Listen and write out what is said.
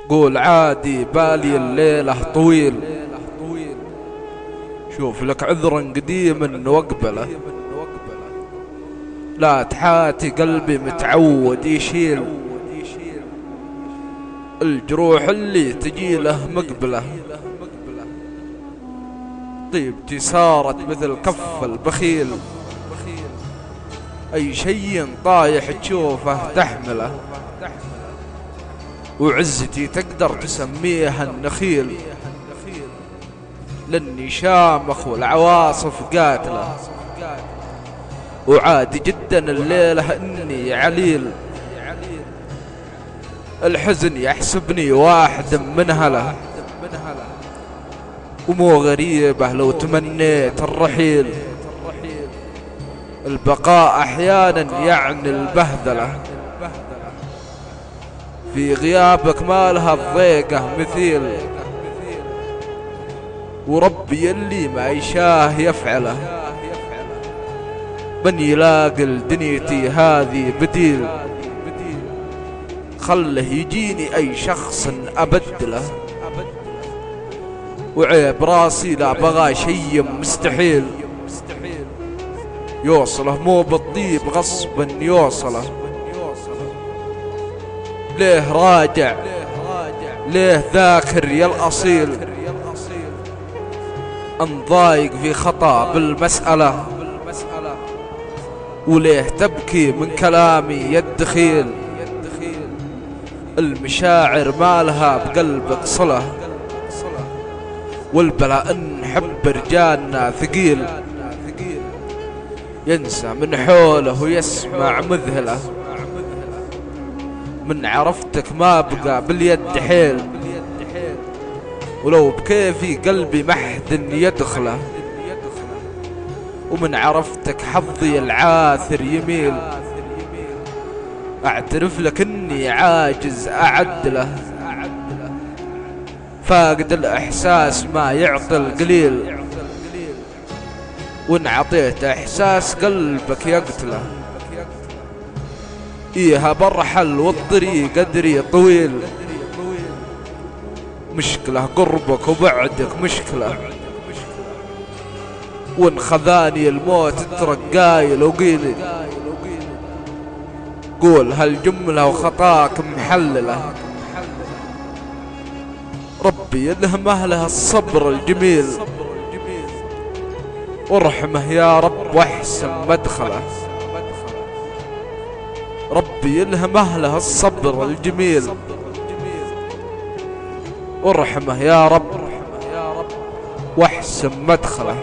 قول عادي بالي الليلة طويل، شوف لك عذرا قديما واقبله، لا تحاتي قلبي متعود يشيل الجروح اللي تجي له مقبله. طيبتي صارت مثل كف البخيل، اي شي طايح تشوفه تحمله، وعزتي تقدر تسميها النخيل، لاني شامخ والعواصف قاتله، وعادي جدا الليلة اني عليل، الحزن يحسبني واحد من هله، ومو غريبة لو تمنيت الرحيل، البقاء احيانا يعني البهذلة، في غيابك ما لها الضيقة مثيل، وربي اللي ما يشاه يفعله، من يلاقي لدنيتي هذه بديل، خله يجيني اي شخص ابدله، وعيب راسي لا بغى شي مستحيل، يوصله مو بالطيب غصبا يوصله، ليه راجع ليه ذاكر يا الاصيل، انضايق في خطا بالمسألة، وليه تبكي من كلامي يا الدخيل، المشاعر ما لها بقلبك صلة، والبلاء ان حب رجالنا ثقيل، ينسى من حوله ويسمع مذهله، من عرفتك ما بقى باليد حيل، ولو بكيفي قلبي محد يدخله، ومن عرفتك حظي العاثر يميل، اعترف لك اني عاجز اعدله، فاقد الاحساس ما يعطي القليل، وان عطيت احساس قلبك يقتله، ايها برحل والطريق ادري طويل، مشكلة قربك وبعدك مشكلة، وان خذاني الموت ترقايل وقيلي، قول هالجملة وخطاك محللة، ربي يلهم اهله الصبر الجميل، وارحمه يا رب واحسن مدخله، ربي يلهم اهله الصبر الجميل، وارحمه يا رب واحسن مدخله.